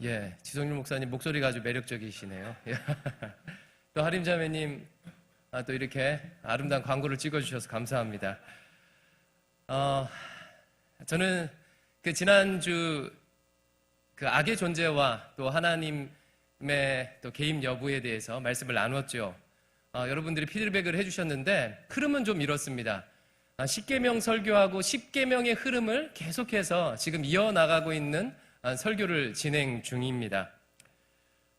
예, 지성률 목사님 목소리가 아주 매력적이시네요. 또 하림자매님 또 이렇게 아름다운 광고를 찍어주셔서 감사합니다. 저는 지난주 악의 존재와 또 하나님의 또 개입 여부에 대해서 말씀을 나눴죠. 여러분들이 피드백을 해주셨는데 흐름은 좀 이렇습니다. 10계명 설교하고 10계명의 흐름을 계속해서 지금 이어나가고 있는 설교를 진행 중입니다.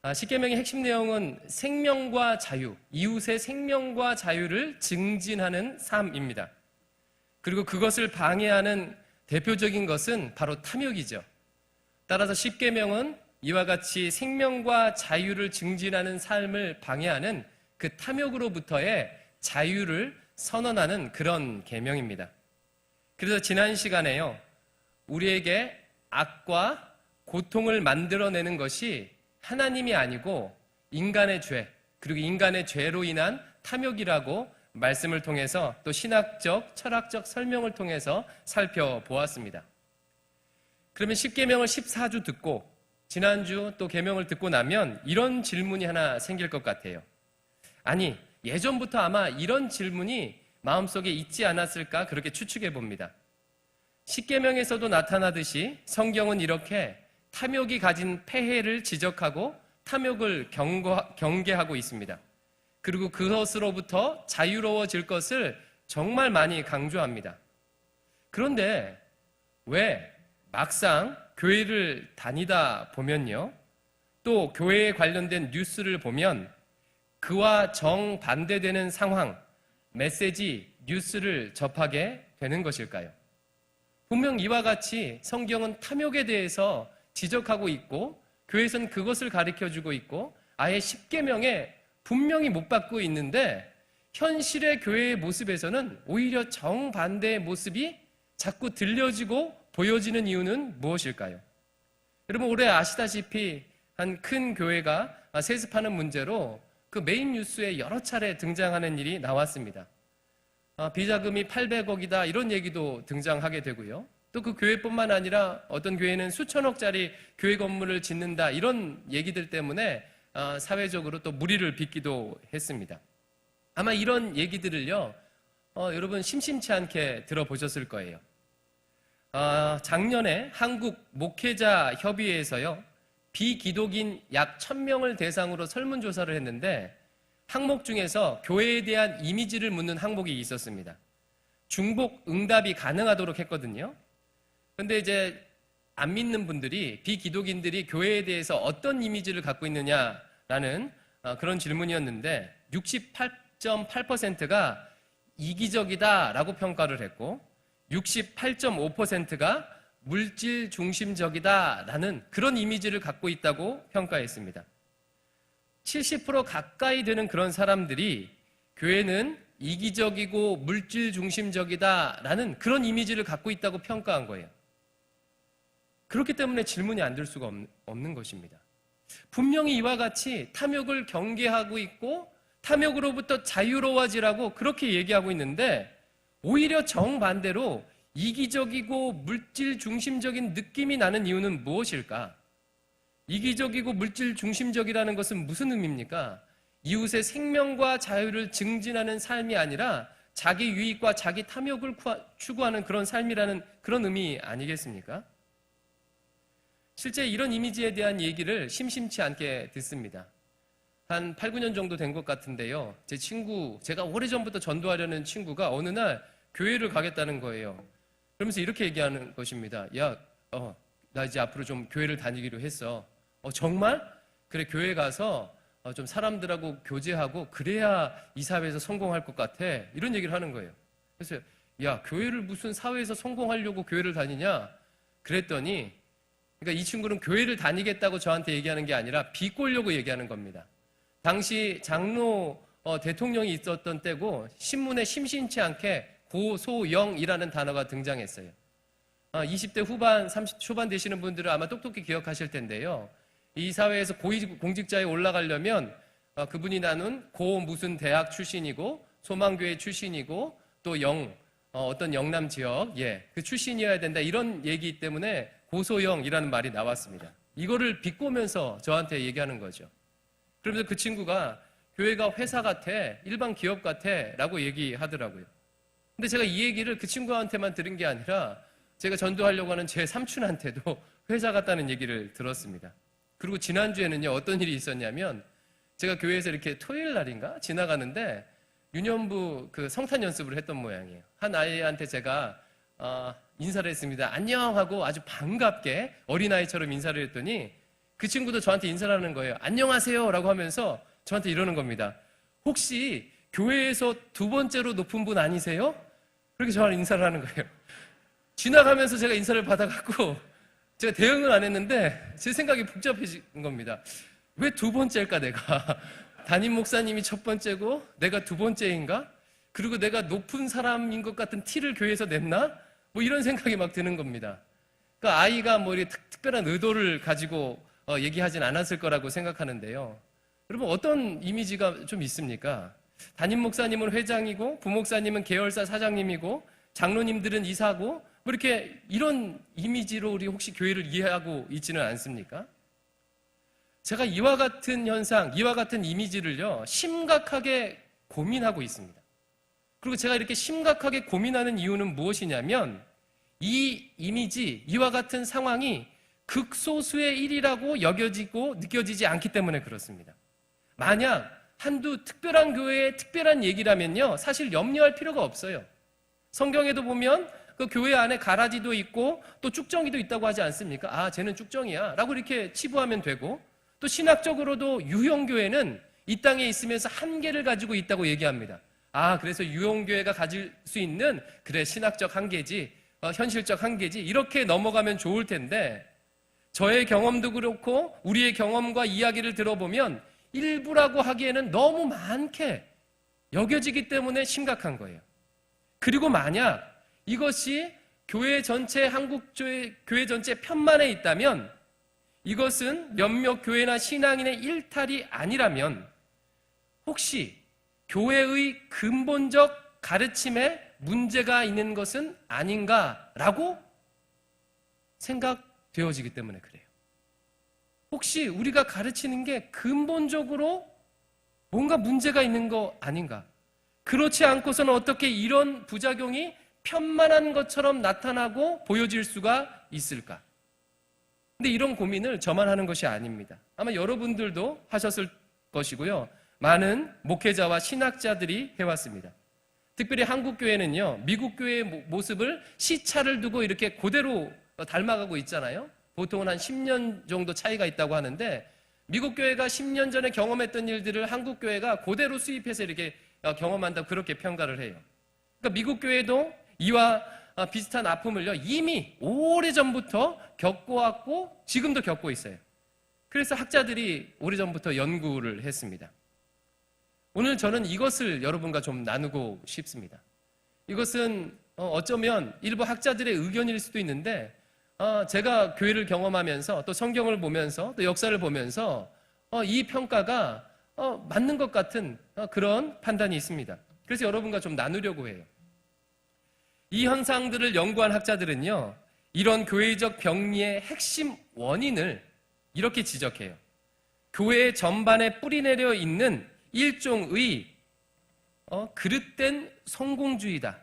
10계명의 핵심 내용은 생명과 자유, 이웃의 생명과 자유를 증진하는 삶입니다. 그리고 그것을 방해하는 대표적인 것은 바로 탐욕이죠. 따라서 10계명은 이와 같이 생명과 자유를 증진하는 삶을 방해하는 그 탐욕으로부터의 자유를 선언하는 그런 계명입니다. 그래서 지난 시간에요, 우리에게 악과 고통을 만들어내는 것이 하나님이 아니고 인간의 죄, 그리고 인간의 죄로 인한 탐욕이라고 말씀을 통해서 또 신학적, 철학적 설명을 통해서 살펴보았습니다. 그러면 10계명을 14주 듣고 지난주 또 계명을 듣고 나면 이런 질문이 하나 생길 것 같아요. 아니, 예전부터 아마 이런 질문이 마음속에 있지 않았을까 그렇게 추측해 봅니다. 10계명에서도 나타나듯이 성경은 이렇게 탐욕이 가진 폐해를 지적하고 탐욕을 경계하고 있습니다. 그리고 그것으로부터 자유로워질 것을 정말 많이 강조합니다. 그런데 왜 막상 교회를 다니다 보면요, 또 교회에 관련된 뉴스를 보면 그와 정반대되는 상황, 메시지, 뉴스를 접하게 되는 것일까요? 분명 이와 같이 성경은 탐욕에 대해서 지적하고 있고 교회에서는 그것을 가르쳐주고 있고 아예 10계명에 분명히 못 받고 있는데 현실의 교회의 모습에서는 오히려 정반대의 모습이 자꾸 들려지고 보여지는 이유는 무엇일까요? 여러분, 올해 아시다시피 한 큰 교회가 세습하는 문제로 그 메인 뉴스에 여러 차례 등장하는 일이 나왔습니다. 비자금이 800억이다 이런 얘기도 등장하게 되고요. 또 그 교회뿐만 아니라 어떤 교회는 수천억짜리 교회 건물을 짓는다 이런 얘기들 때문에 사회적으로 또 물의를 빚기도 했습니다. 아마 이런 얘기들을요, 여러분 심심치 않게 들어보셨을 거예요. 작년에 한국 목회자 협의회에서요, 비기독인 약 1000명을 대상으로 설문조사를 했는데 항목 중에서 교회에 대한 이미지를 묻는 항목이 있었습니다. 중복 응답이 가능하도록 했거든요. 그런데 이제 안 믿는 분들이, 비기독인들이 교회에 대해서 어떤 이미지를 갖고 있느냐라는 그런 질문이었는데 68.8%가 이기적이다라고 평가를 했고 68.5%가 물질 중심적이다라는 그런 이미지를 갖고 있다고 평가했습니다. 70% 가까이 되는 그런 사람들이 교회는 이기적이고 물질 중심적이다라는 그런 이미지를 갖고 있다고 평가한 거예요. 그렇기 때문에 질문이 안 될 수가 없는 것입니다. 분명히 이와 같이 탐욕을 경계하고 있고 탐욕으로부터 자유로워지라고 그렇게 얘기하고 있는데 오히려 정반대로 이기적이고 물질 중심적인 느낌이 나는 이유는 무엇일까? 이기적이고 물질 중심적이라는 것은 무슨 의미입니까? 이웃의 생명과 자유를 증진하는 삶이 아니라 자기 유익과 자기 탐욕을 추구하는 그런 삶이라는 그런 의미 아니겠습니까? 실제 이런 이미지에 대한 얘기를 심심치 않게 듣습니다. 한 8, 9년 정도 된 것 같은데요. 제 친구, 제가 오래전부터 전도하려는 친구가 어느 날 교회를 가겠다는 거예요. 그러면서 이렇게 얘기하는 것입니다. 야, 나 이제 앞으로 좀 교회를 다니기로 했어. 정말? 그래, 교회 가서 좀 사람들하고 교제하고 그래야 이 사회에서 성공할 것 같아. 이런 얘기를 하는 거예요. 그래서 야, 교회를 무슨 사회에서 성공하려고 교회를 다니냐? 그랬더니 그러니까 이 친구는 교회를 다니겠다고 저한테 얘기하는 게 아니라 비꼬려고 얘기하는 겁니다. 당시 장로 대통령이 있었던 때고 신문에 심심치 않게 고소영이라는 단어가 등장했어요. 20대 후반, 30대 초반 되시는 분들은 아마 똑똑히 기억하실 텐데요. 이 사회에서 고위공직자에 올라가려면 그분이 나눈 고 무슨 대학 출신이고 소망교회 출신이고 또 어떤 영남 지역 그 출신이어야 된다 이런 얘기 때문에 고소영이라는 말이 나왔습니다. 이거를 비꼬면서 저한테 얘기하는 거죠. 그러면서 그 친구가 교회가 회사 같아, 일반 기업 같아 라고 얘기하더라고요. 근데 제가 이 얘기를 그 친구한테만 들은 게 아니라 제가 전도하려고 하는 제 삼촌한테도 회사 같다는 얘기를 들었습니다. 그리고 지난주에는요, 어떤 일이 있었냐면 제가 교회에서 이렇게 토요일 날인가 지나가는데 유년부 그 성탄 연습을 했던 모양이에요. 한 아이한테 제가 인사를 했습니다. 안녕 하고 아주 반갑게 어린아이처럼 인사를 했더니 그 친구도 저한테 인사를 하는 거예요. 안녕하세요 라고 하면서 저한테 이러는 겁니다. 혹시 교회에서 두 번째로 높은 분 아니세요? 그렇게 저한테 인사를 하는 거예요. 지나가면서 제가 인사를 받아갖고 제가 대응을 안 했는데 제 생각이 복잡해진 겁니다. 왜 두 번째일까 내가? 담임 목사님이 첫 번째고 내가 두 번째인가? 그리고 내가 높은 사람인 것 같은 티를 교회에서 냈나? 뭐 이런 생각이 막 드는 겁니다. 그러니까 아이가 뭐 이렇게 특별한 의도를 가지고 얘기하진 않았을 거라고 생각하는데요. 여러분 어떤 이미지가 좀 있습니까? 담임 목사님은 회장이고 부목사님은 계열사 사장님이고 장로님들은 이사고 뭐 이렇게 이런 이미지로 우리 혹시 교회를 이해하고 있지는 않습니까? 제가 이와 같은 현상, 이와 같은 이미지를요 심각하게 고민하고 있습니다. 그리고 제가 이렇게 심각하게 고민하는 이유는 무엇이냐면 이 이미지, 이와 같은 상황이 극소수의 일이라고 여겨지고 느껴지지 않기 때문에 그렇습니다. 만약 한두 특별한 교회의 특별한 얘기라면요 사실 염려할 필요가 없어요. 성경에도 보면 그 교회 안에 가라지도 있고 또 쭉정이도 있다고 하지 않습니까? 아, 쟤는 쭉정이야 라고 이렇게 치부하면 되고, 또 신학적으로도 유형교회는 이 땅에 있으면서 한계를 가지고 있다고 얘기합니다. 아, 그래서 유형교회가 가질 수 있는 그래 신학적 한계지, 현실적 한계지, 이렇게 넘어가면 좋을 텐데 저의 경험도 그렇고 우리의 경험과 이야기를 들어보면 일부라고 하기에는 너무 많게 여겨지기 때문에 심각한 거예요. 그리고 만약 이것이 교회 전체, 교회 전체 편만에 있다면, 이것은 몇몇 교회나 신앙인의 일탈이 아니라면 혹시 교회의 근본적 가르침에 문제가 있는 것은 아닌가라고 생각되어지기 때문에 그래요. 혹시 우리가 가르치는 게 근본적으로 뭔가 문제가 있는 거 아닌가? 그렇지 않고서는 어떻게 이런 부작용이 편만한 것처럼 나타나고 보여질 수가 있을까? 근데 이런 고민을 저만 하는 것이 아닙니다. 아마 여러분들도 하셨을 것이고요. 많은 목회자와 신학자들이 해왔습니다. 특별히 한국교회는요, 미국교회의 모습을 시차를 두고 이렇게 그대로 닮아가고 있잖아요. 보통은 한 10년 정도 차이가 있다고 하는데, 미국 교회가 10년 전에 경험했던 일들을 한국 교회가 그대로 수입해서 이렇게 경험한다고 그렇게 평가를 해요. 그러니까 미국 교회도 이와 비슷한 아픔을요 이미 오래전부터 겪어왔고 지금도 겪고 있어요. 그래서 학자들이 오래전부터 연구를 했습니다. 오늘 저는 이것을 여러분과 좀 나누고 싶습니다. 이것은 어쩌면 일부 학자들의 의견일 수도 있는데, 제가 교회를 경험하면서 또 성경을 보면서 또 역사를 보면서 이 평가가 맞는 것 같은 그런 판단이 있습니다. 그래서 여러분과 좀 나누려고 해요. 이 현상들을 연구한 학자들은요, 이런 교회적 병리의 핵심 원인을 이렇게 지적해요. 교회 전반에 뿌리내려 있는 일종의 그릇된 성공주의다.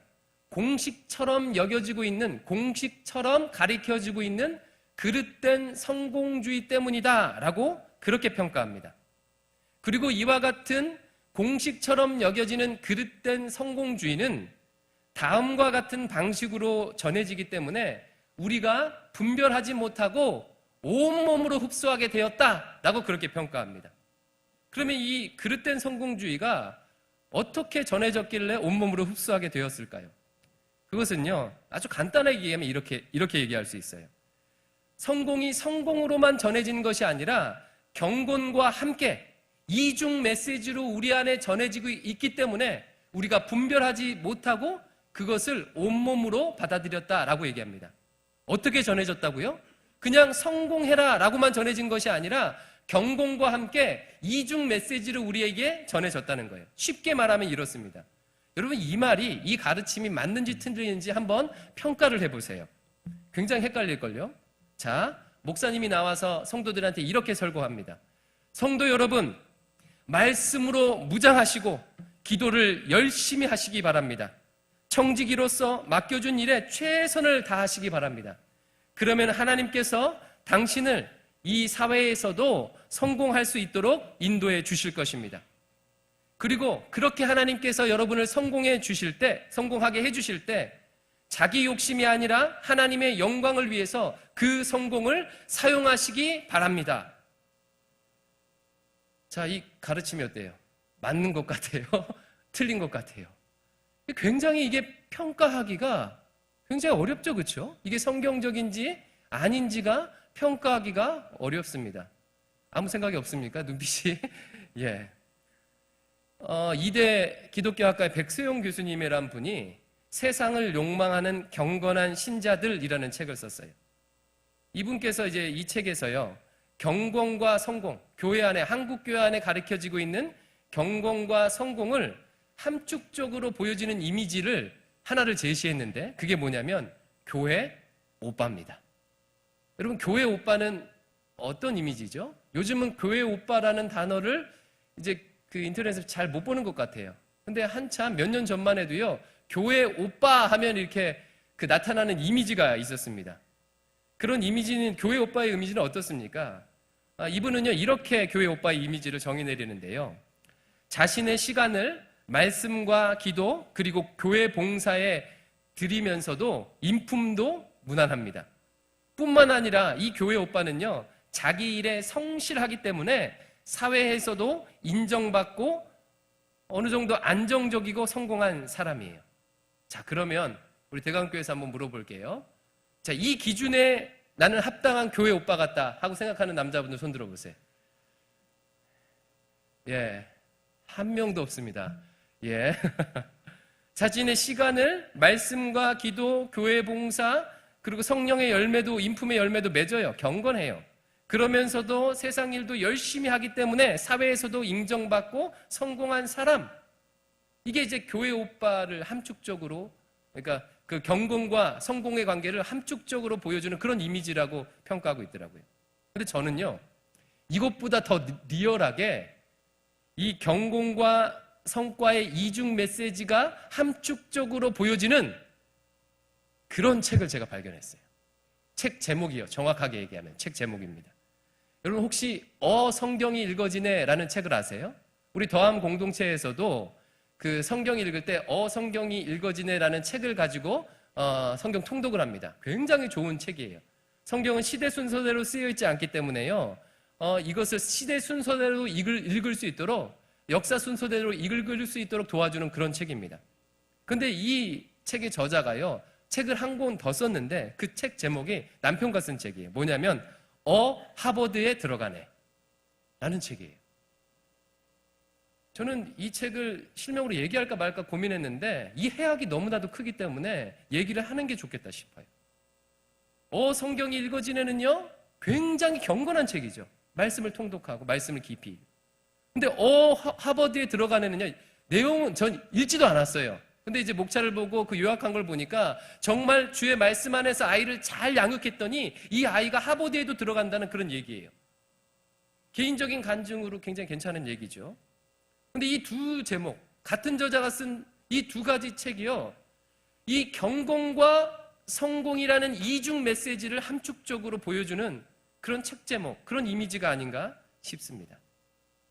공식처럼 여겨지고 있는, 공식처럼 가리켜지고 있는 그릇된 성공주의 때문이다 라고 그렇게 평가합니다. 그리고 이와 같은 공식처럼 여겨지는 그릇된 성공주의는 다음과 같은 방식으로 전해지기 때문에 우리가 분별하지 못하고 온몸으로 흡수하게 되었다라고 그렇게 평가합니다. 그러면 이 그릇된 성공주의가 어떻게 전해졌길래 온몸으로 흡수하게 되었을까요? 그것은요, 아주 간단하게 얘기하면 이렇게 얘기할 수 있어요. 성공이 성공으로만 전해지는 것이 아니라 경건과 함께 이중 메시지로 우리 안에 전해지고 있기 때문에 우리가 분별하지 못하고 그것을 온몸으로 받아들였다라고 얘기합니다. 어떻게 전해졌다고요? 그냥 성공해라 라고만 전해진 것이 아니라 경공과 함께 이중 메시지로 우리에게 전해졌다는 거예요. 쉽게 말하면 이렇습니다. 여러분, 이 말이, 이 가르침이 맞는지 틀리는지 한번 평가를 해보세요. 굉장히 헷갈릴걸요? 자, 목사님이 나와서 성도들한테 이렇게 설교합니다. 성도 여러분, 말씀으로 무장하시고 기도를 열심히 하시기 바랍니다. 청지기로서 맡겨준 일에 최선을 다하시기 바랍니다. 그러면 하나님께서 당신을 이 사회에서도 성공할 수 있도록 인도해 주실 것입니다. 그리고 그렇게 하나님께서 여러분을 성공하게 해 주실 때 자기 욕심이 아니라 하나님의 영광을 위해서 그 성공을 사용하시기 바랍니다. 자, 이 가르침이 어때요? 맞는 것 같아요? 틀린 것 같아요? 굉장히 이게 평가하기가 굉장히 어렵죠, 그렇죠? 이게 성경적인지 아닌지가 평가하기가 어렵습니다. 아무 생각이 없습니까? 눈빛이? 예. 이대 기독교학과의 백소영 교수님이란 분이 세상을 욕망하는 경건한 신자들이라는 책을 썼어요. 이분께서 이제 이 책에서요, 경건과 성공, 교회 안에, 한국 교회 안에 가르쳐지고 있는 경건과 성공을 함축적으로 보여지는 이미지를 하나를 제시했는데, 그게 뭐냐면 교회 오빠입니다. 여러분, 교회 오빠는 어떤 이미지죠? 요즘은 교회 오빠라는 단어를 이제 그 인터넷에서 잘 못 보는 것 같아요. 근데 한참 몇 년 전만 해도요, 교회 오빠 하면 이렇게 그 나타나는 이미지가 있었습니다. 그런 이미지는, 교회 오빠의 이미지는 어떻습니까? 이분은요, 이렇게 교회 오빠의 이미지를 정의 내리는데요. 자신의 시간을 말씀과 기도 그리고 교회 봉사에 드리면서도 인품도 무난합니다. 뿐만 아니라 이 교회 오빠는요, 자기 일에 성실하기 때문에 사회에서도 인정받고 어느 정도 안정적이고 성공한 사람이에요. 자, 그러면 우리 대강교회에서 한번 물어볼게요. 자, 이 기준에 나는 합당한 교회 오빠 같다 하고 생각하는 남자분들 손 들어보세요. 예, 한 명도 없습니다. 예. 자신의 시간을 말씀과 기도, 교회 봉사, 그리고 성령의 열매도, 인품의 열매도 맺어요. 경건해요. 그러면서도 세상 일도 열심히 하기 때문에 사회에서도 인정받고 성공한 사람. 이게 이제 교회 오빠를 함축적으로, 그러니까 그 경건과 성공의 관계를 함축적으로 보여주는 그런 이미지라고 평가하고 있더라고요. 근데 저는요, 이것보다 더 리얼하게 이 경공과 성과의 이중 메시지가 함축적으로 보여지는 그런 책을 제가 발견했어요. 책 제목이요. 정확하게 얘기하면 책 제목입니다. 여러분, 혹시 성경이 읽어지네 라는 책을 아세요? 우리 더함 공동체에서도 그 성경 읽을 때 성경이 읽어지네 라는 책을 가지고 성경 통독을 합니다. 굉장히 좋은 책이에요. 성경은 시대 순서대로 쓰여 있지 않기 때문에요, 이것을 시대 순서대로 읽을 수 있도록, 역사 순서대로 읽을 수 있도록 도와주는 그런 책입니다. 근데 이 책의 저자가요, 책을 한 권 더 썼는데 그 책 제목이 남편과 쓴 책이에요. 뭐냐면 하버드에 들어가네 라는 책이에요. 저는 이 책을 실명으로 얘기할까 말까 고민했는데 이 해악이 너무나도 크기 때문에 얘기를 하는 게 좋겠다 싶어요. 성경이 읽어지네는요, 굉장히 경건한 책이죠. 말씀을 통독하고 말씀을 깊이. 근데 하버드에 들어가네는요, 내용은 전 읽지도 않았어요. 근데 이제 목차를 보고 그 요약한 걸 보니까 정말 주의 말씀 안에서 아이를 잘 양육했더니 이 아이가 하버드에도 들어간다는 그런 얘기예요. 개인적인 간증으로 굉장히 괜찮은 얘기죠. 근데 이 두 제목, 같은 저자가 쓴 이 두 가지 책이요, 이 경공과 성공이라는 이중 메시지를 함축적으로 보여주는 그런 책 제목, 그런 이미지가 아닌가 싶습니다.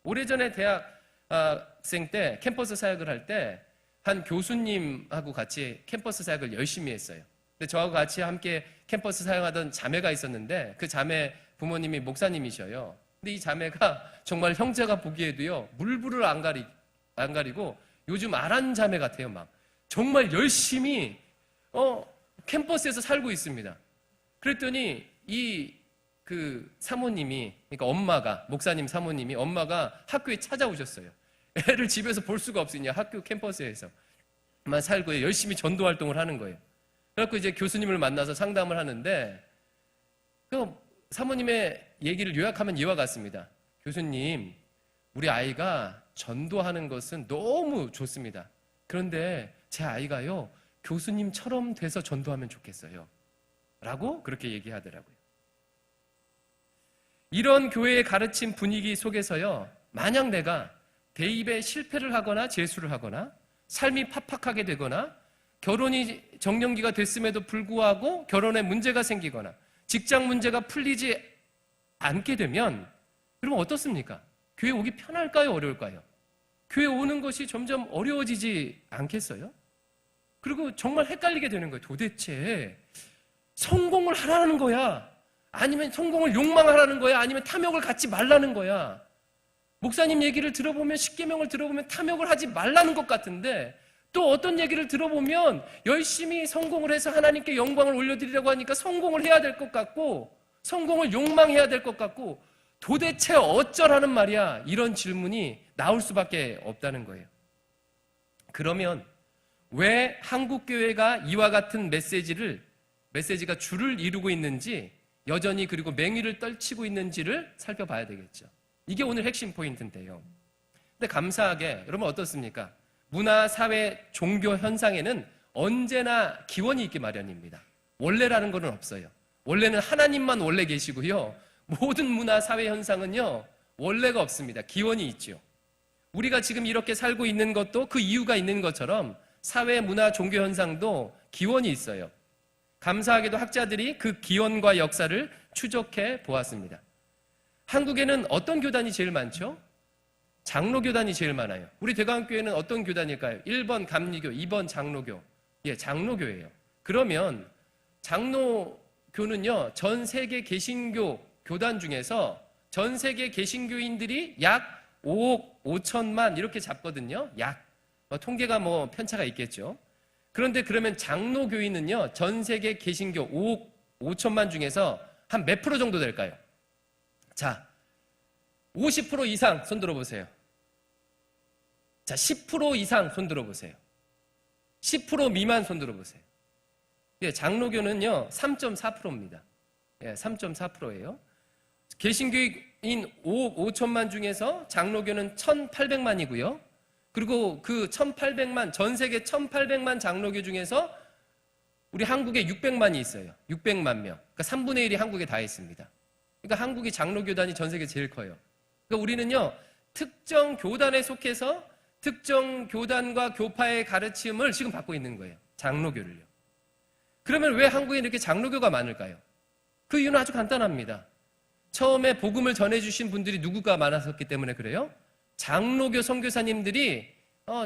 오래전에 대학생 때 캠퍼스 사역을 할 때 한 교수님하고 같이 캠퍼스 사역을 열심히 했어요. 근데 저하고 같이 함께 캠퍼스 사역하던 자매가 있었는데 그 자매 부모님이 목사님이셔요. 근데 이 자매가 정말 형제가 보기에도요, 물불을 안 가리고 요즘 아란 자매 같아요. 막 정말 열심히 캠퍼스에서 살고 있습니다. 그랬더니 이 그 사모님이, 그러니까 엄마가, 목사님 사모님이, 엄마가 학교에 찾아오셨어요. 애를 집에서 볼 수가 없으냐, 학교 캠퍼스에서만 살고 열심히 전도 활동을 하는 거예요. 그래갖고 이제 교수님을 만나서 상담을 하는데 그 사모님의 얘기를 요약하면 이와 같습니다. 교수님, 우리 아이가 전도하는 것은 너무 좋습니다. 그런데 제 아이가요, 교수님처럼 돼서 전도하면 좋겠어요 라고 그렇게 얘기하더라고요. 이런 교회의 가르침 분위기 속에서요, 만약 내가 대입에 실패를 하거나 재수를 하거나 삶이 팍팍하게 되거나 결혼이 정년기가 됐음에도 불구하고 결혼에 문제가 생기거나 직장 문제가 풀리지 않게 되면 여러분 어떻습니까? 교회 오기 편할까요? 어려울까요? 교회 오는 것이 점점 어려워지지 않겠어요? 그리고 정말 헷갈리게 되는 거예요. 도대체 성공을 하라는 거야? 아니면 성공을 욕망하라는 거야? 아니면 탐욕을 갖지 말라는 거야? 목사님 얘기를 들어보면, 십계명을 들어보면 탐욕을 하지 말라는 것 같은데, 또 어떤 얘기를 들어보면 열심히 성공을 해서 하나님께 영광을 올려드리려고 하니까 성공을 해야 될 것 같고, 성공을 욕망해야 될 것 같고, 도대체 어쩌라는 말이야? 이런 질문이 나올 수밖에 없다는 거예요. 그러면 왜 한국교회가 이와 같은 메시지가 줄을 이루고 있는지, 여전히 그리고 맹위를 떨치고 있는지를 살펴봐야 되겠죠. 이게 오늘 핵심 포인트인데요. 근데 감사하게 여러분 어떻습니까? 문화, 사회, 종교 현상에는 언제나 기원이 있기 마련입니다. 원래라는 것은 없어요. 원래는 하나님만 원래 계시고요. 모든 문화, 사회 현상은요, 원래가 없습니다. 기원이 있죠. 우리가 지금 이렇게 살고 있는 것도 그 이유가 있는 것처럼 사회, 문화, 종교 현상도 기원이 있어요. 감사하게도 학자들이 그 기원과 역사를 추적해 보았습니다. 한국에는 어떤 교단이 제일 많죠? 장로교단이 제일 많아요. 우리 대광교회는 어떤 교단일까요? 1번 감리교, 2번 장로교. 예, 장로교예요. 그러면 장로교는요, 전 세계 개신교 교단 중에서 전 세계 개신교인들이 약 5억 5천만 이렇게 잡거든요. 약. 통계가 편차가 있겠죠. 그런데 그러면 장로교인은요, 전 세계 개신교 5억 5천만 중에서 한 몇 프로 정도 될까요? 자, 50% 이상 손 들어보세요. 자, 10% 이상 손 들어보세요. 10% 미만 손 들어보세요. 예, 장로교는요, 3.4%입니다. 예, 3.4%예요. 개신교인 5억 5천만 중에서 장로교는 1,800만이고요. 그리고 그 1,800만, 전 세계 1,800만 장로교 중에서 우리 한국에 600만이 있어요. 600만 명. 그러니까 3분의 1이 한국에 다 있습니다. 그러니까 한국이 장로교단이 전 세계 제일 커요. 그러니까 우리는요, 특정 교단에 속해서 특정 교단과 교파의 가르침을 지금 받고 있는 거예요. 장로교를요. 그러면 왜 한국에 이렇게 장로교가 많을까요? 그 이유는 아주 간단합니다. 처음에 복음을 전해주신 분들이 누구가 많았었기 때문에 그래요? 장로교 선교사님들이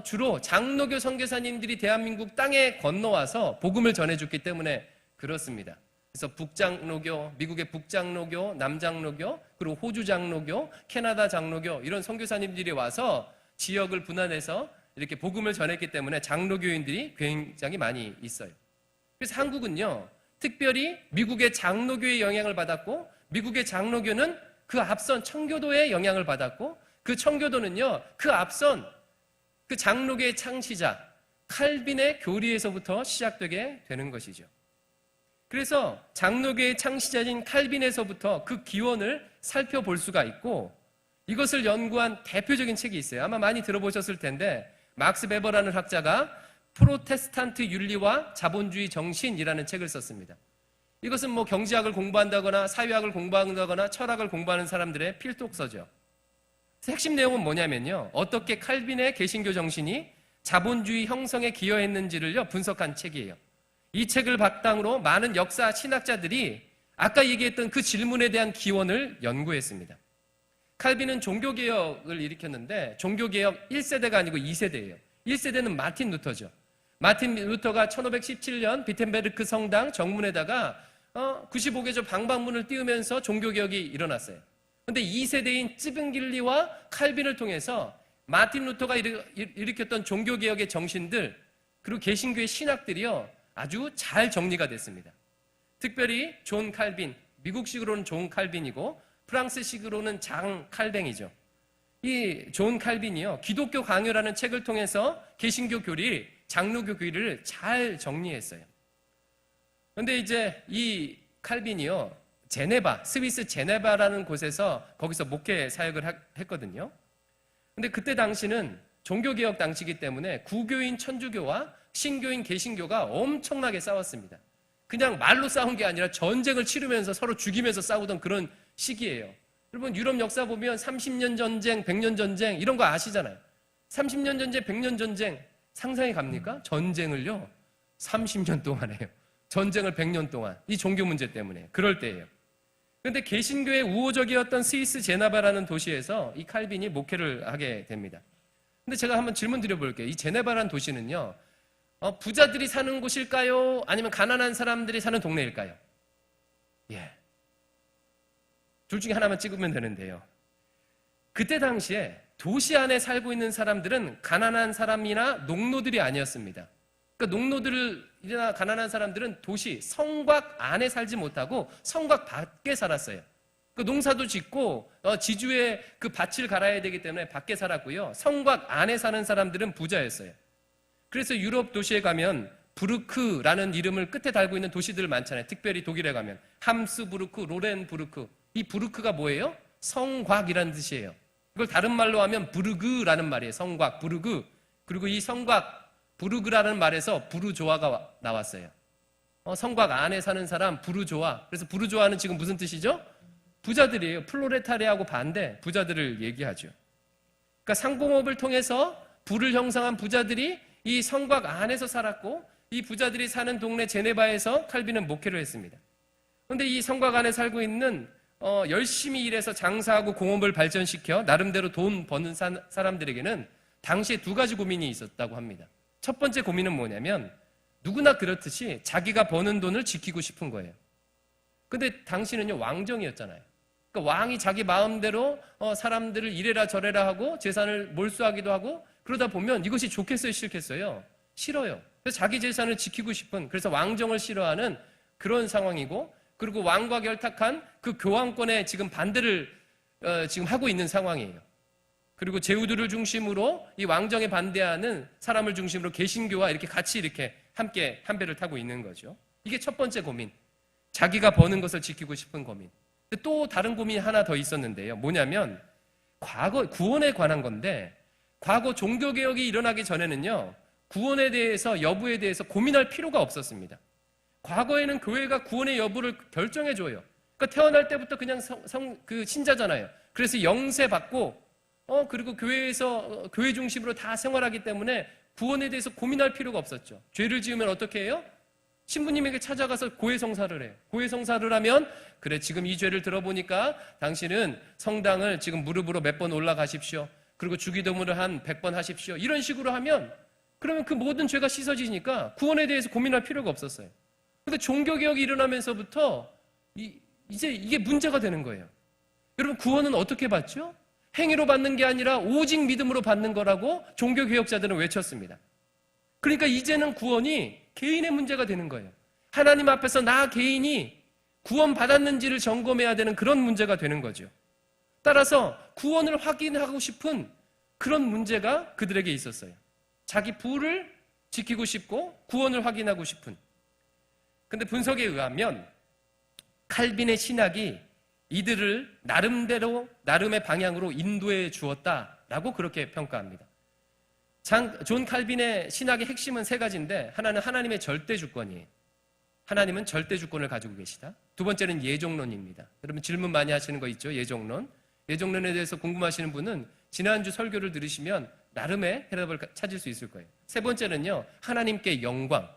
주로 장로교 선교사님들이 대한민국 땅에 건너와서 복음을 전해줬기 때문에 그렇습니다. 그래서 북장로교, 미국의 북장로교, 남장로교, 그리고 호주 장로교, 캐나다 장로교 이런 선교사님들이 와서 지역을 분할해서 이렇게 복음을 전했기 때문에 장로교인들이 굉장히 많이 있어요. 그래서 한국은요, 특별히 미국의 장로교의 영향을 받았고, 미국의 장로교는 그 앞선 청교도의 영향을 받았고, 그 청교도는요, 그 앞선 그 장로교의 창시자 칼빈의 교리에서부터 시작되게 되는 것이죠. 그래서 장로교의 창시자인 칼빈에서부터 그 기원을 살펴볼 수가 있고, 이것을 연구한 대표적인 책이 있어요. 아마 많이 들어보셨을 텐데, 막스 베버라는 학자가 프로테스탄트 윤리와 자본주의 정신이라는 책을 썼습니다. 이것은 경제학을 공부한다거나 사회학을 공부한다거나 철학을 공부하는 사람들의 필독서죠. 핵심 내용은 뭐냐면요, 어떻게 칼빈의 개신교 정신이 자본주의 형성에 기여했는지를 분석한 책이에요. 이 책을 바탕으로 많은 역사 신학자들이 아까 얘기했던 그 질문에 대한 기원을 연구했습니다. 칼빈은 종교개혁을 일으켰는데 종교개혁 1세대가 아니고 2세대예요. 1세대는 마틴 루터죠. 마틴 루터가 1517년 비텐베르크 성당 정문에다가 95개조 방방문을 띄우면서 종교개혁이 일어났어요. 그런데 2세대인 찌븐길리와 칼빈을 통해서 마틴 루터가 일으켰던 종교개혁의 정신들, 그리고 개신교의 신학들이요, 아주 잘 정리가 됐습니다. 특별히 존 칼빈, 미국식으로는 존 칼빈이고 프랑스식으로는 장 칼뱅이죠. 이 존 칼빈이요, 기독교 강요라는 책을 통해서 개신교 교리, 장로교 교리를 잘 정리했어요. 그런데 이제 이 칼빈이요, 스위스 제네바라는 곳에서 거기서 목회 사역을 했거든요. 근데 그때 당시는 종교개혁 당시이기 때문에 구교인 천주교와 신교인 개신교가 엄청나게 싸웠습니다. 그냥 말로 싸운 게 아니라 전쟁을 치르면서 서로 죽이면서 싸우던 그런 시기예요. 여러분 유럽 역사 보면 30년 전쟁, 100년 전쟁 이런 거 아시잖아요. 30년 전쟁, 100년 전쟁 상상이 갑니까? 전쟁을요 30년 동안 해요. 전쟁을 100년 동안. 이 종교 문제 때문에. 그럴 때예요. 그런데 개신교의 우호적이었던 스위스 제네바라는 도시에서 이 칼빈이 목회를 하게 됩니다. 근데 제가 한번 질문 드려볼게요. 이 제네바라는 도시는요 부자들이 사는 곳일까요? 아니면 가난한 사람들이 사는 동네일까요? 예. 둘 중에 하나만 찍으면 되는데요. 그때 당시에 도시 안에 살고 있는 사람들은 가난한 사람이나 농노들이 아니었습니다. 그러니까 농노들이나 가난한 사람들은 도시, 성곽 안에 살지 못하고 성곽 밖에 살았어요. 그 농사도 짓고 지주의 그 밭을 갈아야 되기 때문에 밖에 살았고요. 성곽 안에 사는 사람들은 부자였어요. 그래서 유럽 도시에 가면 부르크라는 이름을 끝에 달고 있는 도시들 많잖아요. 특별히 독일에 가면 함스부르크, 로렌부르크. 이 부르크가 뭐예요? 성곽이라는 뜻이에요. 이걸 다른 말로 하면 부르그라는 말이에요. 성곽, 부르그. 그리고 이 성곽, 부르그라는 말에서 부르조아가 나왔어요. 성곽 안에 사는 사람 부르조아. 그래서 부르조아는 지금 무슨 뜻이죠? 부자들이에요. 플로레타리아하고 반대 부자들을 얘기하죠. 그러니까 상공업을 통해서 부를 형성한 부자들이 이 성곽 안에서 살았고 이 부자들이 사는 동네 제네바에서 칼빈은 목회를 했습니다. 그런데 이 성곽 안에 살고 있는 열심히 일해서 장사하고 공업을 발전시켜 나름대로 돈 버는 사람들에게는 당시에 두 가지 고민이 있었다고 합니다. 첫 번째 고민은 뭐냐면 누구나 그렇듯이 자기가 버는 돈을 지키고 싶은 거예요. 근데 당시는요 왕정이었잖아요. 그러니까 왕이 자기 마음대로 사람들을 이래라 저래라 하고 재산을 몰수하기도 하고 그러다 보면 이것이 좋겠어요 싫겠어요? 싫어요. 그래서 자기 재산을 지키고 싶은, 그래서 왕정을 싫어하는 그런 상황이고, 그리고 왕과 결탁한 그 교황권에 지금 반대를 지금 하고 있는 상황이에요. 그리고 제후들을 중심으로 이 왕정에 반대하는 사람을 중심으로 개신교와 이렇게 같이 이렇게 함께 한 배를 타고 있는 거죠. 이게 첫 번째 고민. 자기가 버는 것을 지키고 싶은 고민. 또 다른 고민이 하나 더 있었는데요. 뭐냐면 과거 구원에 관한 건데, 과거 종교개혁이 일어나기 전에는요 구원에 대해서, 여부에 대해서 고민할 필요가 없었습니다. 과거에는 교회가 구원의 여부를 결정해줘요. 그러니까 태어날 때부터 그냥 신자잖아요. 그래서 영세 받고 그리고 교회에서 교회 중심으로 다 생활하기 때문에 구원에 대해서 고민할 필요가 없었죠. 죄를 지으면 어떻게 해요? 신부님에게 찾아가서 고해성사를 해요. 고해성사를 하면, 그래 지금 이 죄를 들어보니까 당신은 성당을 지금 무릎으로 몇 번 올라가십시오. 그리고 주기도문을 한 100번 하십시오. 이런 식으로 하면 그러면 그 모든 죄가 씻어지니까 구원에 대해서 고민할 필요가 없었어요. 그런데 종교개혁이 일어나면서부터 이제 이게 문제가 되는 거예요. 여러분 구원은 어떻게 받죠? 행위로 받는 게 아니라 오직 믿음으로 받는 거라고 종교개혁자들은 외쳤습니다. 그러니까 이제는 구원이 개인의 문제가 되는 거예요. 하나님 앞에서 나 개인이 구원받았는지를 점검해야 되는 그런 문제가 되는 거죠. 따라서 구원을 확인하고 싶은 그런 문제가 그들에게 있었어요. 자기 부를 지키고 싶고 구원을 확인하고 싶은. 근데 분석에 의하면 칼빈의 신학이 이들을 나름의 방향으로 인도해 주었다라고 그렇게 평가합니다. 존 칼빈의 신학의 핵심은 세 가지인데, 하나는 하나님의 절대 주권이에요. 하나님은 절대 주권을 가지고 계시다. 두 번째는 예종론입니다. 여러분 질문 많이 하시는 거 있죠? 예종론. 예종론에 대해서 궁금하시는 분은 지난주 설교를 들으시면 나름의 해답을 찾을 수 있을 거예요. 세 번째는요, 하나님께 영광.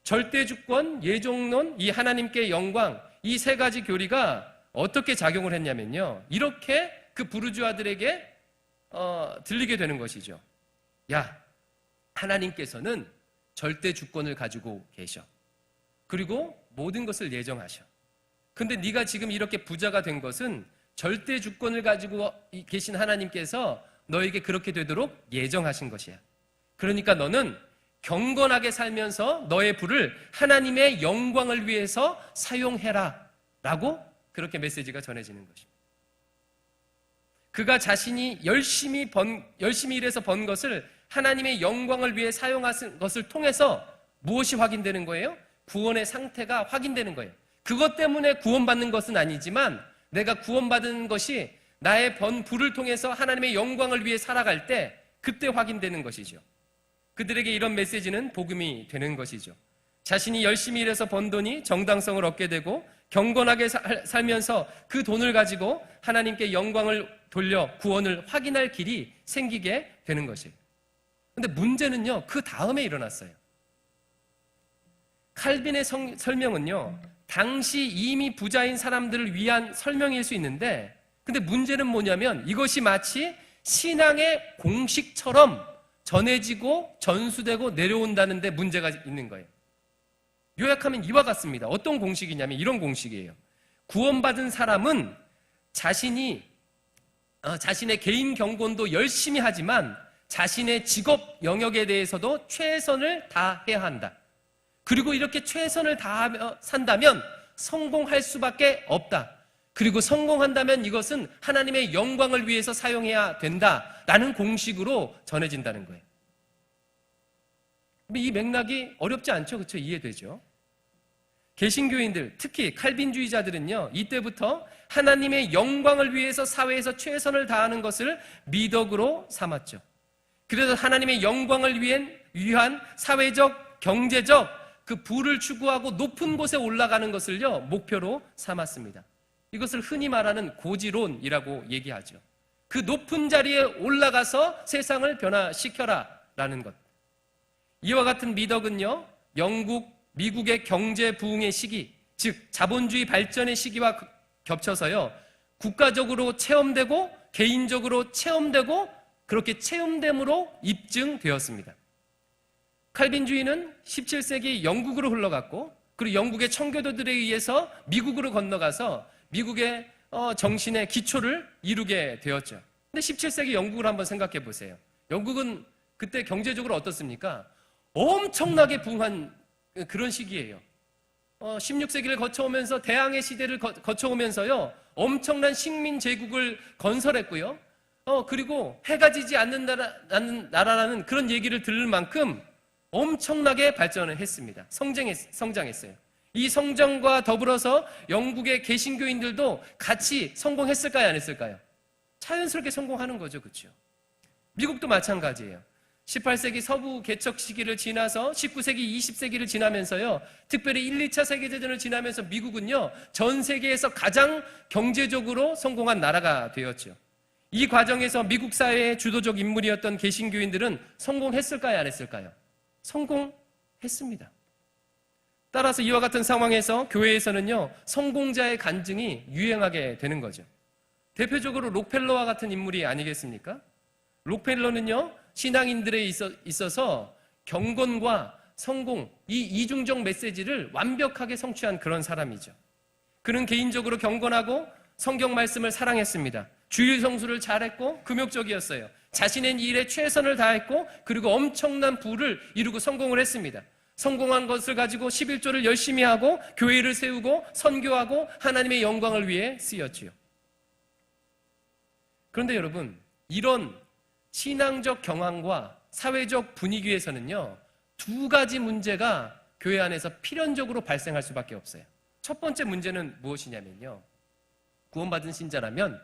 절대 주권, 예종론, 이 하나님께 영광, 이 세 가지 교리가 어떻게 작용을 했냐면요, 이렇게 그 부르주아들에게 들리게 되는 것이죠. 야, 하나님께서는 절대 주권을 가지고 계셔. 그리고 모든 것을 예정하셔. 근데 네가 지금 이렇게 부자가 된 것은 절대 주권을 가지고 계신 하나님께서 너에게 그렇게 되도록 예정하신 것이야. 그러니까 너는 경건하게 살면서 너의 부를 하나님의 영광을 위해서 사용해라 라고 그렇게 메시지가 전해지는 것입니다. 그가 자신이 열심히 일해서 번 것을 하나님의 영광을 위해 사용한 것을 통해서 무엇이 확인되는 거예요? 구원의 상태가 확인되는 거예요. 그것 때문에 구원받는 것은 아니지만 내가 구원받은 것이 나의 번 부를 통해서 하나님의 영광을 위해 살아갈 때 그때 확인되는 것이죠. 그들에게 이런 메시지는 복음이 되는 것이죠. 자신이 열심히 일해서 번 돈이 정당성을 얻게 되고 경건하게 살면서 그 돈을 가지고 하나님께 영광을 돌려 구원을 확인할 길이 생기게 되는 것이에요. 근데 문제는요, 그 다음에 일어났어요. 칼빈의 설명은요, 당시 이미 부자인 사람들을 위한 설명일 수 있는데, 근데 문제는 뭐냐면 이것이 마치 신앙의 공식처럼 전해지고 전수되고 내려온다는데 문제가 있는 거예요. 요약하면 이와 같습니다. 어떤 공식이냐면 이런 공식이에요. 구원받은 사람은 자신의 개인 경건도 열심히 하지만 자신의 직업 영역에 대해서도 최선을 다해야 한다. 그리고 이렇게 최선을 다하며 산다면 성공할 수밖에 없다. 그리고 성공한다면 이것은 하나님의 영광을 위해서 사용해야 된다라는 공식으로 전해진다는 거예요. 이 맥락이 어렵지 않죠? 그렇죠? 이해되죠? 개신교인들, 특히 칼빈주의자들은요, 이때부터 하나님의 영광을 위해서 사회에서 최선을 다하는 것을 미덕으로 삼았죠. 그래서 하나님의 영광을 위한 사회적, 경제적 그 부를 추구하고 높은 곳에 올라가는 것을요, 목표로 삼았습니다. 이것을 흔히 말하는 고지론이라고 얘기하죠. 그 높은 자리에 올라가서 세상을 변화시켜라 라는 것. 이와 같은 미덕은요, 미국의 경제 부흥의 시기, 즉 자본주의 발전의 시기와 겹쳐서요, 국가적으로 체험되고 개인적으로 체험되고 그렇게 체험됨으로 입증되었습니다. 칼빈주의는 17세기 영국으로 흘러갔고, 그리고 영국의 청교도들에 의해서 미국으로 건너가서 미국의 정신의 기초를 이루게 되었죠. 근데 17세기 영국을 한번 생각해 보세요. 영국은 그때 경제적으로 어떻습니까? 엄청나게 부흥한 그런 시기예요. 16세기를 거쳐오면서 대항해 시대를 거쳐오면서요, 엄청난 식민 제국을 건설했고요. 그리고 해가 지지 않는 나라라는 그런 얘기를 들을 만큼 엄청나게 발전을 했습니다. 성장했어요. 이 성장과 더불어서 영국의 개신교인들도 같이 성공했을까요? 안 했을까요? 자연스럽게 성공하는 거죠. 그렇죠? 미국도 마찬가지예요. 18세기 서부 개척 시기를 지나서 19세기, 20세기를 지나면서요, 특별히 1, 2차 세계대전을 지나면서 미국은요, 전 세계에서 가장 경제적으로 성공한 나라가 되었죠. 이 과정에서 미국 사회의 주도적 인물이었던 개신교인들은 성공했을까요? 안 했을까요? 성공했습니다. 따라서 이와 같은 상황에서 교회에서는요, 성공자의 간증이 유행하게 되는 거죠. 대표적으로 록펠러와 같은 인물이 아니겠습니까? 록펠러는요, 신앙인들에 있어서 경건과 성공, 이 이중적 메시지를 완벽하게 성취한 그런 사람이죠. 그는 개인적으로 경건하고 성경 말씀을 사랑했습니다. 주일 성수를 잘했고 금욕적이었어요. 자신의 일에 최선을 다했고 그리고 엄청난 부를 이루고 성공을 했습니다. 성공한 것을 가지고 11조를 열심히 하고 교회를 세우고 선교하고 하나님의 영광을 위해 쓰였지요. 그런데 여러분, 이런 신앙적 경황과 사회적 분위기에서는요, 두 가지 문제가 교회 안에서 필연적으로 발생할 수밖에 없어요. 첫 번째 문제는 무엇이냐면요, 구원받은 신자라면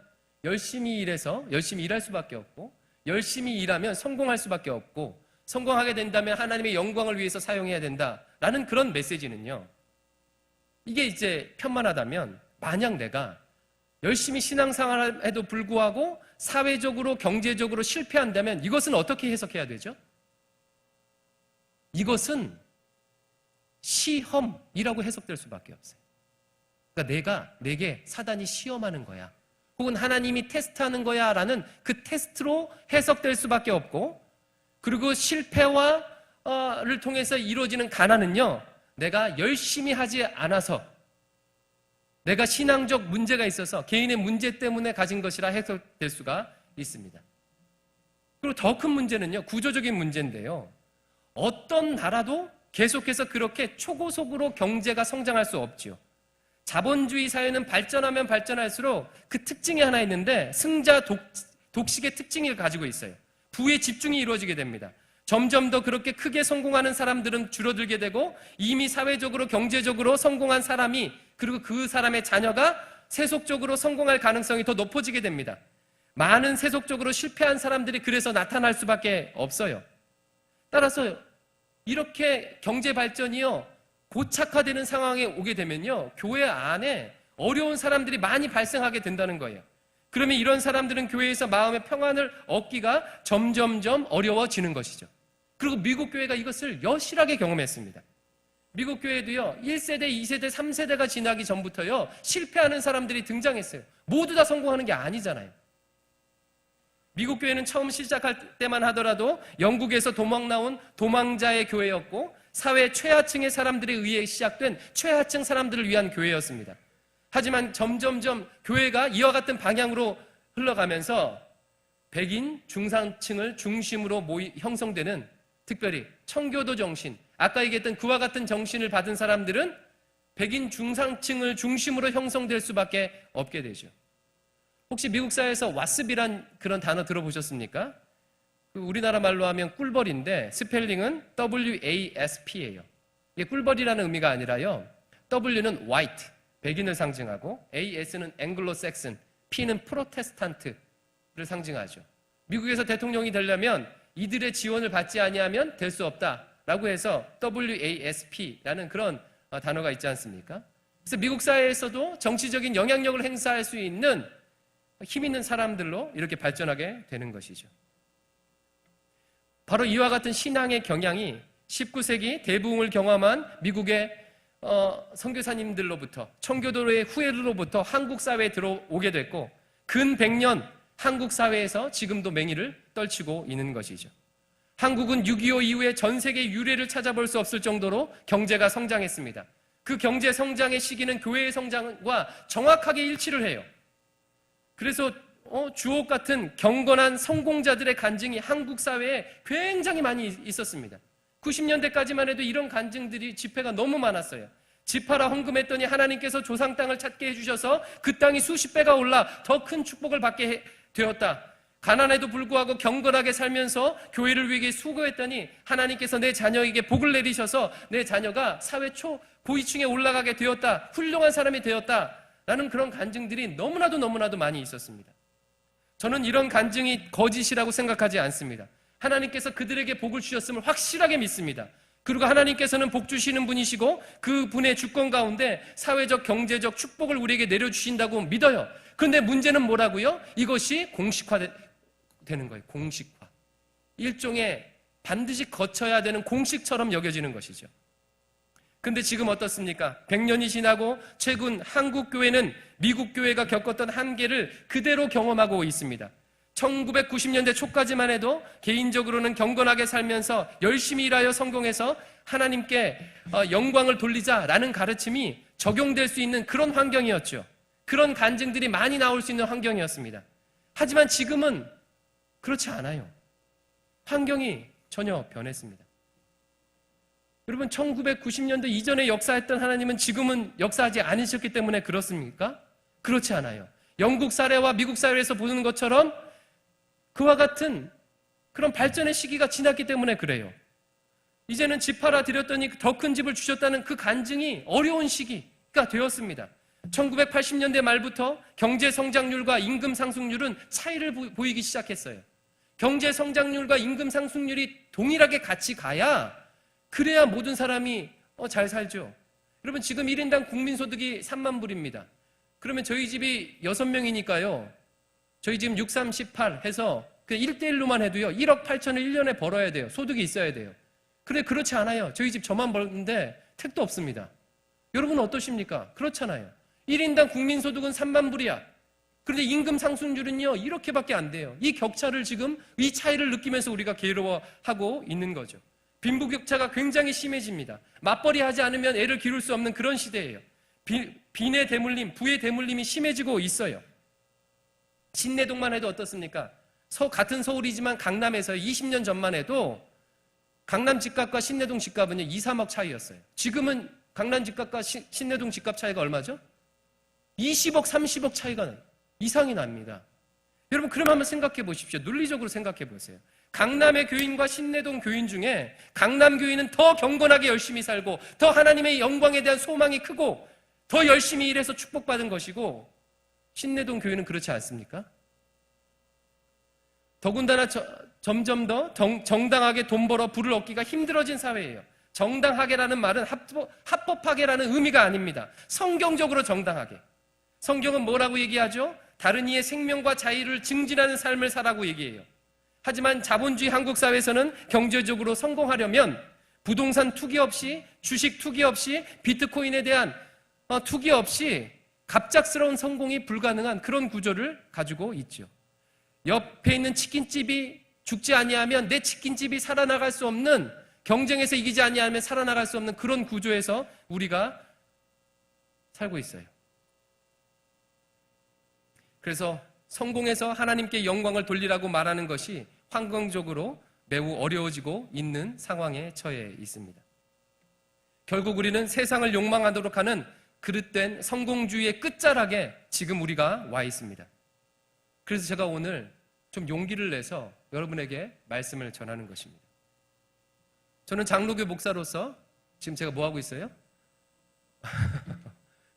열심히 일해서 열심히 일할 수밖에 없고, 열심히 일하면 성공할 수밖에 없고, 성공하게 된다면 하나님의 영광을 위해서 사용해야 된다라는 그런 메시지는요, 이게 이제 편만하다면, 만약 내가 열심히 신앙생활에도 불구하고 사회적으로 경제적으로 실패한다면 이것은 어떻게 해석해야 되죠? 이것은 시험이라고 해석될 수밖에 없어요. 그러니까 내게 사단이 시험하는 거야, 혹은 하나님이 테스트하는 거야 라는 그 테스트로 해석될 수밖에 없고, 그리고 실패를 통해서 이루어지는 가난은요, 내가 열심히 하지 않아서, 내가 신앙적 문제가 있어서 개인의 문제 때문에 가진 것이라 해석될 수가 있습니다. 그리고 더 큰 문제는요, 구조적인 문제인데요, 어떤 나라도 계속해서 그렇게 초고속으로 경제가 성장할 수 없지요. 자본주의 사회는 발전하면 발전할수록 그 특징이 하나 있는데, 승자 독식의 특징을 가지고 있어요. 부의 집중이 이루어지게 됩니다. 점점 더 그렇게 크게 성공하는 사람들은 줄어들게 되고, 이미 사회적으로 경제적으로 성공한 사람이, 그리고 그 사람의 자녀가 세속적으로 성공할 가능성이 더 높아지게 됩니다. 많은 세속적으로 실패한 사람들이 그래서 나타날 수밖에 없어요. 따라서 이렇게 경제 발전이요, 고착화되는 상황에 오게 되면요, 교회 안에 어려운 사람들이 많이 발생하게 된다는 거예요. 그러면 이런 사람들은 교회에서 마음의 평안을 얻기가 점점점 어려워지는 것이죠. 그리고 미국 교회가 이것을 여실하게 경험했습니다. 미국 교회도요, 1세대, 2세대, 3세대가 지나기 전부터요, 실패하는 사람들이 등장했어요. 모두 다 성공하는 게 아니잖아요. 미국 교회는 처음 시작할 때만 하더라도 영국에서 도망 나온 도망자의 교회였고, 사회 최하층의 사람들에 의해 시작된 최하층 사람들을 위한 교회였습니다. 하지만 점점점 교회가 이와 같은 방향으로 흘러가면서 백인 중산층을 중심으로 형성되는, 특별히 청교도 정신, 아까 얘기했던 그와 같은 정신을 받은 사람들은 백인 중산층을 중심으로 형성될 수밖에 없게 되죠. 혹시 미국 사회에서 와스비란 그런 단어 들어보셨습니까? 우리나라 말로 하면 꿀벌인데 스펠링은 WASP예요. 이게 꿀벌이라는 의미가 아니라요, W는 white, 백인을 상징하고, AS는 앵글로색슨, P는 프로테스탄트를 상징하죠. 미국에서 대통령이 되려면 이들의 지원을 받지 아니하면 될 수 없다라고 해서 WASP라는 그런 단어가 있지 않습니까? 그래서 미국 사회에서도 정치적인 영향력을 행사할 수 있는 힘 있는 사람들로 이렇게 발전하게 되는 것이죠. 바로 이와 같은 신앙의 경향이 19세기 대부흥을 경험한 미국의 선교사님들로부터, 청교도의 후예로부터 한국 사회에 들어오게 됐고, 근 100년 한국 사회에서 지금도 맹위를 떨치고 있는 것이죠. 한국은 6.25 이후에 전 세계 유례를 찾아볼 수 없을 정도로 경제가 성장했습니다. 그 경제 성장의 시기는 교회의 성장과 정확하게 일치를 해요. 그래서 주옥 같은 경건한 성공자들의 간증이 한국 사회에 굉장히 많이 있었습니다. 90년대까지만 해도 이런 간증들이, 집회가 너무 많았어요. 집하라 헌금했더니 하나님께서 조상 땅을 찾게 해주셔서 그 땅이 수십 배가 올라 더 큰 축복을 받게 되었다. 가난에도 불구하고 경건하게 살면서 교회를 위해 수고했더니 하나님께서 내 자녀에게 복을 내리셔서 내 자녀가 사회 고위층에 올라가게 되었다. 훌륭한 사람이 되었다. 라는 그런 간증들이 너무나도 많이 있었습니다. 저는 이런 간증이 거짓이라고 생각하지 않습니다. 하나님께서 그들에게 복을 주셨음을 확실하게 믿습니다. 그리고 하나님께서는 복 주시는 분이시고 그 분의 주권 가운데 사회적, 경제적 축복을 우리에게 내려주신다고 믿어요. 그런데 문제는 뭐라고요? 이것이 공식화되는 거예요. 공식화. 일종의 반드시 거쳐야 되는 공식처럼 여겨지는 것이죠. 근데 지금 어떻습니까? 100년이 지나고 최근 한국 교회는 미국 교회가 겪었던 한계를 그대로 경험하고 있습니다. 1990년대 초까지만 해도 개인적으로는 경건하게 살면서 열심히 일하여 성공해서 하나님께 영광을 돌리자라는 가르침이 적용될 수 있는 그런 환경이었죠. 그런 간증들이 많이 나올 수 있는 환경이었습니다. 하지만 지금은 그렇지 않아요. 환경이 전혀 변했습니다. 여러분, 1990년대 이전에 역사했던 하나님은 지금은 역사하지 않으셨기 때문에 그렇습니까? 그렇지 않아요. 영국 사례와 미국 사례에서 보는 것처럼 그와 같은 그런 발전의 시기가 지났기 때문에 그래요. 이제는 집 하나 드렸더니 더 큰 집을 주셨다는 그 간증이 어려운 시기가 되었습니다. 1980년대 말부터 경제 성장률과 임금 상승률은 차이를 보이기 시작했어요. 경제 성장률과 임금 상승률이 동일하게 같이 가야, 그래야 모든 사람이 잘 살죠. 여러분, 지금 1인당 국민소득이 3만 불입니다. 그러면 저희 집이 6명이니까요. 저희 지금 6, 3, 18 해서 그 1대1로만 해도요, 1억 8천을 1년에 벌어야 돼요. 소득이 있어야 돼요. 그런데 그렇지 않아요. 저희 집 저만 벌는데 택도 없습니다. 여러분은 어떠십니까? 그렇잖아요. 1인당 국민소득은 3만 불이야. 그런데 임금 상승률은요, 이렇게밖에 안 돼요. 이 격차를 지금, 이 차이를 느끼면서 우리가 괴로워하고 있는 거죠. 빈부격차가 굉장히 심해집니다. 맞벌이 하지 않으면 애를 기를 수 없는 그런 시대예요. 빈의 대물림, 부의 대물림이 심해지고 있어요. 신내동만 해도 어떻습니까? 같은 서울이지만 강남에서 20년 전만 해도 강남 집값과 신내동 집값은요, 2, 3억 차이였어요. 지금은 강남 집값과 신내동 집값 차이가 얼마죠? 20억, 30억 차이가 이상이 납니다. 여러분, 그럼 한번 생각해 보십시오. 논리적으로 생각해 보세요. 강남의 교인과 신내동 교인 중에 강남 교인은 더 경건하게 열심히 살고 더 하나님의 영광에 대한 소망이 크고 더 열심히 일해서 축복받은 것이고, 신내동 교인은 그렇지 않습니까? 더군다나 점점 더 정당하게 돈 벌어 부를 얻기가 힘들어진 사회예요. 정당하게라는 말은 합법하게라는 의미가 아닙니다. 성경적으로 정당하게. 성경은 뭐라고 얘기하죠? 다른 이의 생명과 자유를 증진하는 삶을 살라고 얘기해요. 하지만 자본주의 한국 사회에서는 경제적으로 성공하려면 부동산 투기 없이, 주식 투기 없이, 비트코인에 대한 투기 없이 갑작스러운 성공이 불가능한 그런 구조를 가지고 있죠. 옆에 있는 치킨집이 죽지 아니하면 내 치킨집이 살아나갈 수 없는, 경쟁에서 이기지 아니하면 살아나갈 수 없는 그런 구조에서 우리가 살고 있어요. 그래서 성공해서 하나님께 영광을 돌리라고 말하는 것이 환경적으로 매우 어려워지고 있는 상황에 처해 있습니다. 결국 우리는 세상을 욕망하도록 하는 그릇된 성공주의의 끝자락에 지금 우리가 와 있습니다. 그래서 제가 오늘 좀 용기를 내서 여러분에게 말씀을 전하는 것입니다. 저는 장로교 목사로서 지금 제가 뭐 하고 있어요?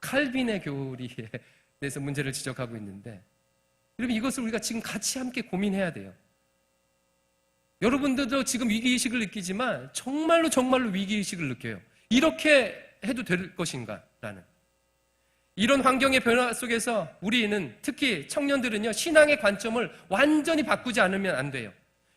칼빈의 교리에 대해서 문제를 지적하고 있는데, 여러분 이것을 우리가 지금 같이 함께 고민해야 돼요. 여러분들도 지금 위기의식을 느끼지만 정말로 위기의식을 느껴요. 이렇게 해도 될 것인가 라는 이런 환경의 변화 속에서 우리는, 특히 청년들은요, 신앙의 관점을 완전히 바꾸지 않으면 안 돼요.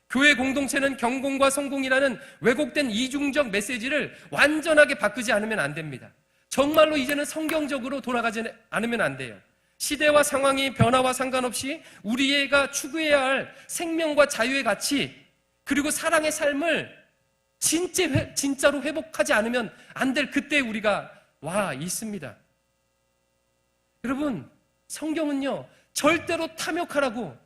교회 공동체는 경공과 성공이라는 왜곡된 이중적 메시지를 완전하게 바꾸지 않으면 안 됩니다. 정말로 이제는 성경적으로 돌아가지 않으면 안 돼요. 시대와 상황의 변화와 상관없이 우리가 추구해야 할 생명과 자유의 가치, 그리고 사랑의 삶을 진짜로 회복하지 않으면 안 될 그때에 우리가 와 있습니다. 여러분, 성경은요, 절대로 탐욕하라고,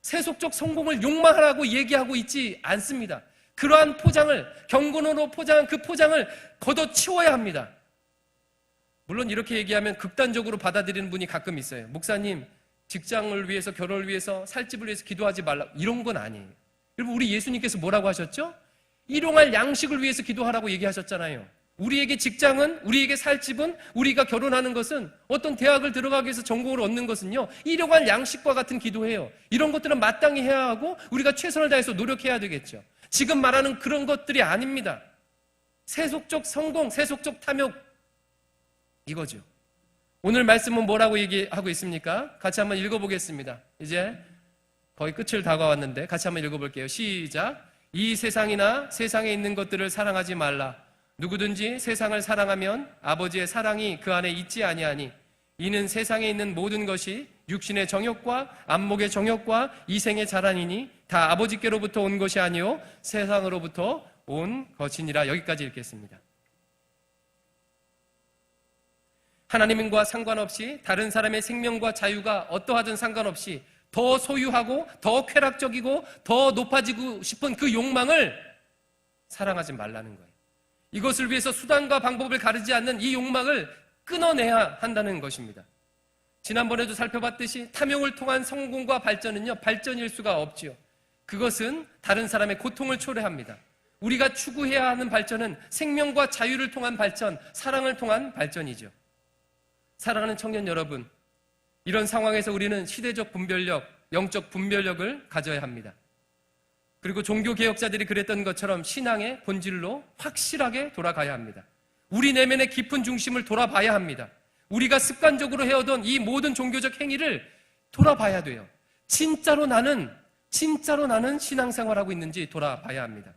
세속적 성공을 욕망하라고 얘기하고 있지 않습니다. 그러한 포장을, 경건으로 포장한 그 포장을 걷어치워야 합니다. 물론 이렇게 얘기하면 극단적으로 받아들이는 분이 가끔 있어요. 목사님, 직장을 위해서, 결혼을 위해서, 살집을 위해서 기도하지 말라. 이런 건 아니에요. 여러분, 우리 예수님께서 뭐라고 하셨죠? 일용할 양식을 위해서 기도하라고 얘기하셨잖아요. 우리에게 직장은, 우리에게 살집은, 우리가 결혼하는 것은, 어떤 대학을 들어가기 위해서 전공을 얻는 것은요, 일용할 양식과 같은 기도해요. 이런 것들은 마땅히 해야 하고 우리가 최선을 다해서 노력해야 되겠죠. 지금 말하는 그런 것들이 아닙니다. 세속적 성공, 세속적 탐욕, 이거죠. 오늘 말씀은 뭐라고 얘기하고 있습니까? 같이 한번 읽어보겠습니다. 이제 거의 끝을 다가왔는데 같이 한번 읽어볼게요. 시작. 이 세상이나 세상에 있는 것들을 사랑하지 말라. 누구든지 세상을 사랑하면 아버지의 사랑이 그 안에 있지 아니하니, 이는 세상에 있는 모든 것이 육신의 정욕과 안목의 정욕과 이생의 자랑이니 다 아버지께로부터 온 것이 아니요 세상으로부터 온 것이니라. 여기까지 읽겠습니다. 하나님과 상관없이, 다른 사람의 생명과 자유가 어떠하든 상관없이 더 소유하고 더 쾌락적이고 더 높아지고 싶은 그 욕망을 사랑하지 말라는 거예요. 이것을 위해서 수단과 방법을 가리지 않는 이 욕망을 끊어내야 한다는 것입니다. 지난번에도 살펴봤듯이 탐욕을 통한 성공과 발전은요, 발전일 수가 없지요. 그것은 다른 사람의 고통을 초래합니다. 우리가 추구해야 하는 발전은 생명과 자유를 통한 발전, 사랑을 통한 발전이죠. 사랑하는 청년 여러분, 이런 상황에서 우리는 시대적 분별력, 영적 분별력을 가져야 합니다. 그리고 종교개혁자들이 그랬던 것처럼 신앙의 본질로 확실하게 돌아가야 합니다. 우리 내면의 깊은 중심을 돌아봐야 합니다. 우리가 습관적으로 해오던 이 모든 종교적 행위를 돌아봐야 돼요. 진짜로 나는 신앙생활하고 있는지 돌아봐야 합니다.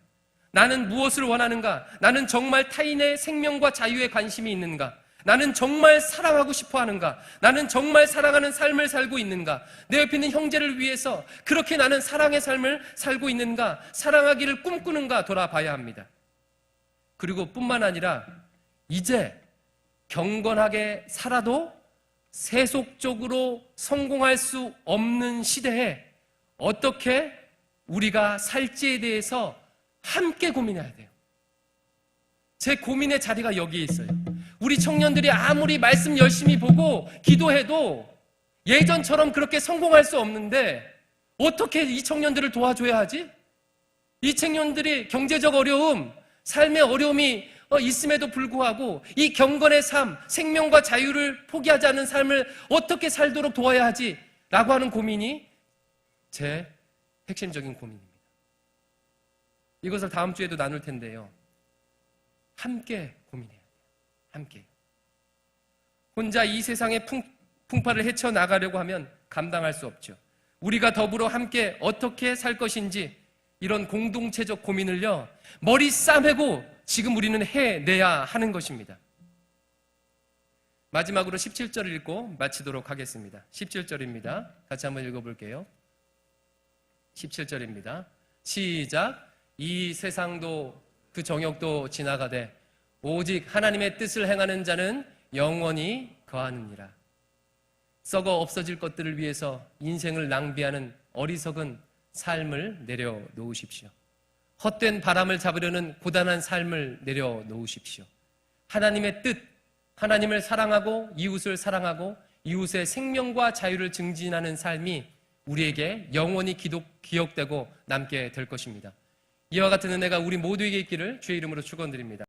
나는 무엇을 원하는가? 나는 정말 타인의 생명과 자유에 관심이 있는가? 나는 정말 사랑하고 싶어 하는가? 나는 정말 사랑하는 삶을 살고 있는가? 내 옆에 있는 형제를 위해서 그렇게 나는 사랑의 삶을 살고 있는가? 사랑하기를 꿈꾸는가? 돌아봐야 합니다. 그리고 뿐만 아니라 이제 경건하게 살아도 세속적으로 성공할 수 없는 시대에 어떻게 우리가 살지에 대해서 함께 고민해야 돼요. 제 고민의 자리가 여기에 있어요. 우리 청년들이 아무리 말씀 열심히 보고 기도해도 예전처럼 그렇게 성공할 수 없는데 어떻게 이 청년들을 도와줘야 하지? 이 청년들이 경제적 어려움, 삶의 어려움이 있음에도 불구하고 이 경건의 삶, 생명과 자유를 포기하지 않는 삶을 어떻게 살도록 도와야 하지? 라고 하는 고민이 제 핵심적인 고민입니다. 이것을 다음 주에도 나눌 텐데요. 함께 고민해야 돼요. 함께. 혼자 이 세상의 풍파를 헤쳐나가려고 하면 감당할 수 없죠. 우리가 더불어 함께 어떻게 살 것인지 이런 공동체적 고민을요, 머리 싸매고 지금 우리는 해내야 하는 것입니다. 마지막으로 17절 읽고 마치도록 하겠습니다. 17절입니다. 같이 한번 읽어볼게요. 17절입니다. 시작. 이 세상도 그 정욕도 지나가되 오직 하나님의 뜻을 행하는 자는 영원히 거하느니라. 썩어 없어질 것들을 위해서 인생을 낭비하는 어리석은 삶을 내려놓으십시오. 헛된 바람을 잡으려는 고단한 삶을 내려놓으십시오. 하나님의 뜻, 하나님을 사랑하고 이웃을 사랑하고 이웃의 생명과 자유를 증진하는 삶이 우리에게 영원히 기억되고 남게 될 것입니다. 이와 같은 은혜가 우리 모두에게 있기를 주의 이름으로 축원드립니다.